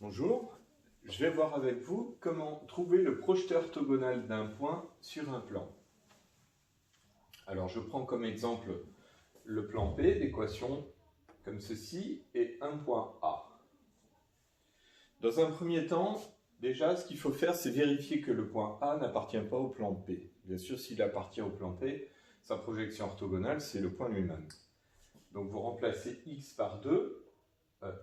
Bonjour, je vais voir avec vous comment trouver le projeté orthogonal d'un point sur un plan. Alors je prends comme exemple le plan P, l'équation comme ceci, et un point A. Dans un premier temps, déjà ce qu'il faut faire, c'est vérifier que le point A n'appartient pas au plan P. Bien sûr, s'il appartient au plan P, sa projection orthogonale, c'est le point lui-même. Donc vous remplacez x par 2,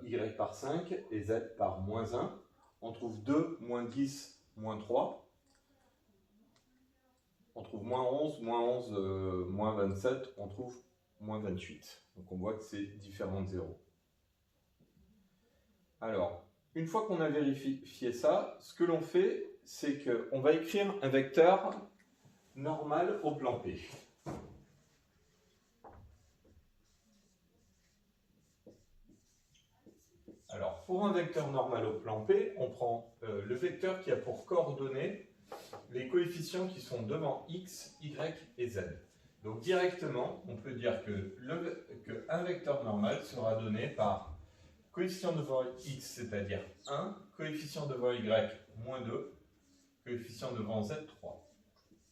y par 5 et z par moins 1. On trouve 2, moins 10, moins 3. On trouve moins 11, moins 27. On trouve moins 28. Donc on voit que c'est différents de 0. Alors, une fois qu'on a vérifié ça, ce que l'on fait, c'est qu'on va écrire un vecteur normal au plan P. Alors, pour un vecteur normal au plan P, on prend le vecteur qui a pour coordonnées les coefficients qui sont devant x, y et z. Donc directement, on peut dire que un vecteur normal sera donné par coefficient devant x, c'est-à-dire 1, coefficient devant y, moins 2, coefficient devant z, 3.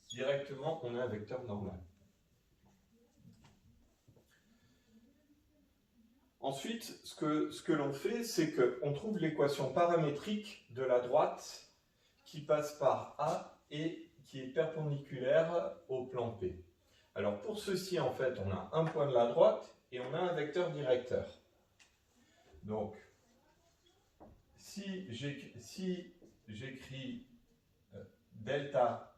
Directement, on a un vecteur normal. Ensuite, ce que l'on fait, c'est qu'on trouve l'équation paramétrique de la droite qui passe par A et qui est perpendiculaire au plan P. Alors pour ceci, en fait, on a un point de la droite et on a un vecteur directeur. Donc, si j'écris delta,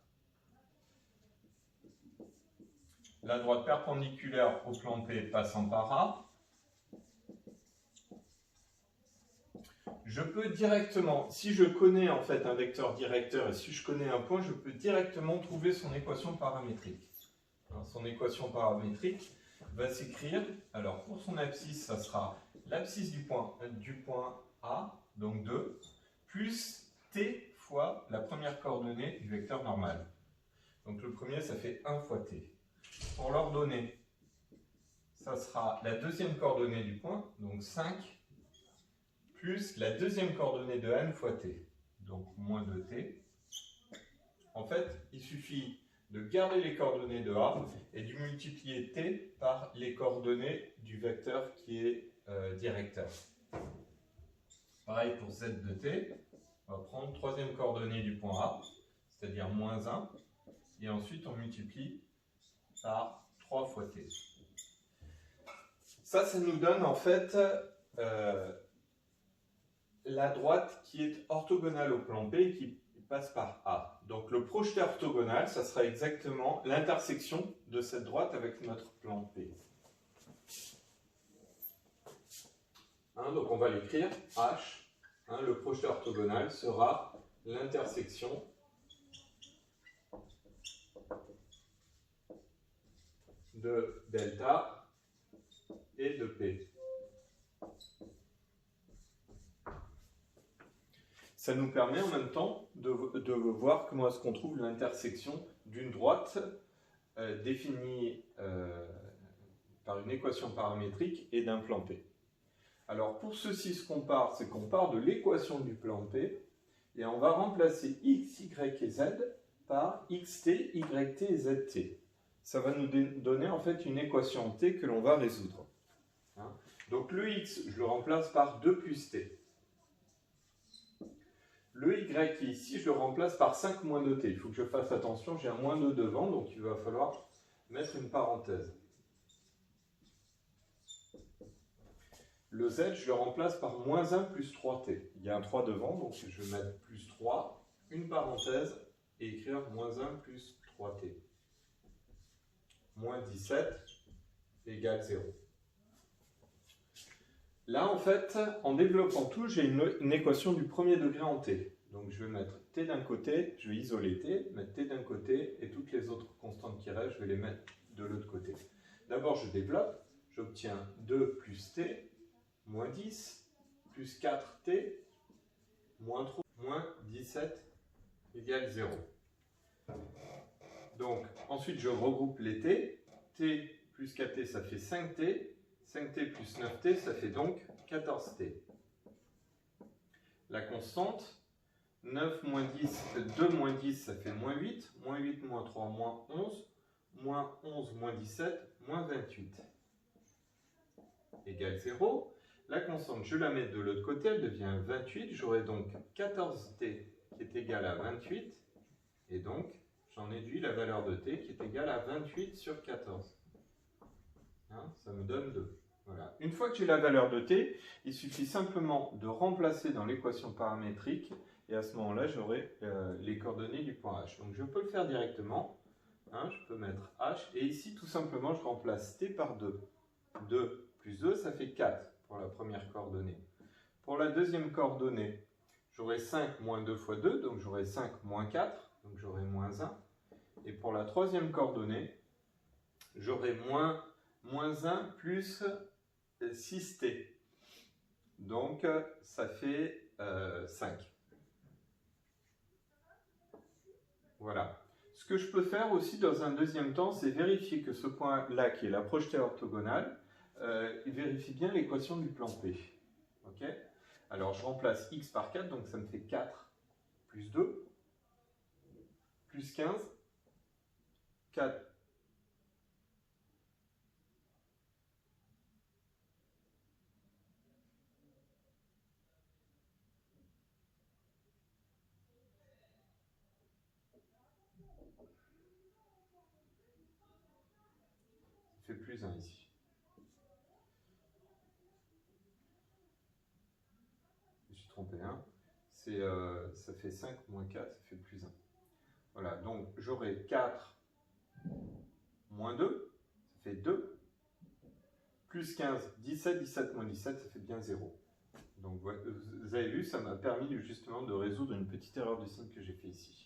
la droite perpendiculaire au plan P passant par A, je peux directement, si je connais en fait un vecteur directeur et si je connais un point, je peux directement trouver son équation paramétrique. Alors, son équation paramétrique va s'écrire, alors pour son abscisse, ça sera l'abscisse du point A, donc 2, plus t fois la première coordonnée du vecteur normal. Donc le premier, ça fait 1 fois t. Pour l'ordonnée, ça sera la deuxième coordonnée du point, donc 5, plus la deuxième coordonnée de n fois t, donc moins 2t. En fait, il suffit de garder les coordonnées de A et de multiplier t par les coordonnées du vecteur qui est directeur. Pareil pour z de t, on va prendre troisième coordonnée du point A, c'est-à-dire moins 1, et ensuite on multiplie par 3 fois t. Ça nous donne en fait la droite qui est orthogonale au plan P et qui passe par A. Donc le projeté orthogonal, ça sera exactement l'intersection de cette droite avec notre plan P. Donc on va l'écrire H. Le projeté orthogonal sera l'intersection de delta et de P. Ça nous permet en même temps de voir comment est-ce qu'on trouve l'intersection d'une droite définie par une équation paramétrique et d'un plan P. Alors pour ceci, ce qu'on part, c'est qu'on part de l'équation du plan P et on va remplacer x, y et z par xt, yt et zt. Ça va nous donner en fait une équation t que l'on va résoudre. Donc le x, je le remplace par 2 plus t. Le y qui est ici, je le remplace par 5 moins 2t. Il faut que je fasse attention, j'ai un moins 2 devant, donc il va falloir mettre une parenthèse. Le z, je le remplace par moins 1 plus 3t. Il y a un 3 devant, donc je vais mettre plus 3, une parenthèse, et écrire moins 1 plus 3t. Moins 17 égale 0. Là, en fait, en développant tout, j'ai une équation du premier degré en t. Donc, je vais mettre t d'un côté, je vais isoler t, mettre t d'un côté, et toutes les autres constantes qui restent, je vais les mettre de l'autre côté. D'abord, je développe, j'obtiens 2 plus t, moins 10, plus 4t, moins 3, moins 17, égale 0. Donc, ensuite, je regroupe les t. t plus 4t, ça fait 5t. 5t plus 9t, ça fait donc 14t. la constante. 9 moins 10, 2 moins 10, ça fait moins 8. Moins 8 moins 3, moins 11. Moins 11 moins 17, moins 28. Égale 0. La constante, je la mets de l'autre côté, elle devient 28. J'aurai donc 14t qui est égal à 28. Et donc, j'en déduis la valeur de t qui est égale à 28 sur 14. Hein, ça me donne 2. Voilà. Une fois que j'ai la valeur de t, il suffit simplement de remplacer dans l'équation paramétrique. Et à ce moment-là, j'aurai les coordonnées du point H. Donc je peux le faire directement. Hein, je peux mettre H. Et ici, tout simplement, je remplace t par 2. 2 plus 2, ça fait 4 pour la première coordonnée. Pour la deuxième coordonnée, j'aurai 5 moins 2 fois 2, donc j'aurai 5 moins 4, donc j'aurai moins 1. Et pour la troisième coordonnée, j'aurai moins 1 plus 6t. Donc ça fait 5. Voilà. Ce que je peux faire aussi dans un deuxième temps, c'est vérifier que ce point-là, qui est la projetée orthogonale, vérifie bien l'équation du plan P. Ok ? Alors je remplace x par 4, donc ça me fait 4 plus 2, plus 15, 4. Ça fait plus 1 ici. Je me suis trompé, hein. Ça fait 5 moins 4, ça fait plus 1. Voilà, donc j'aurai 4 moins 2, ça fait 2. Plus 15, 17, 17 moins 17, ça fait bien 0. Donc vous avez vu, ça m'a permis justement de résoudre une petite erreur de signe que j'ai fait ici.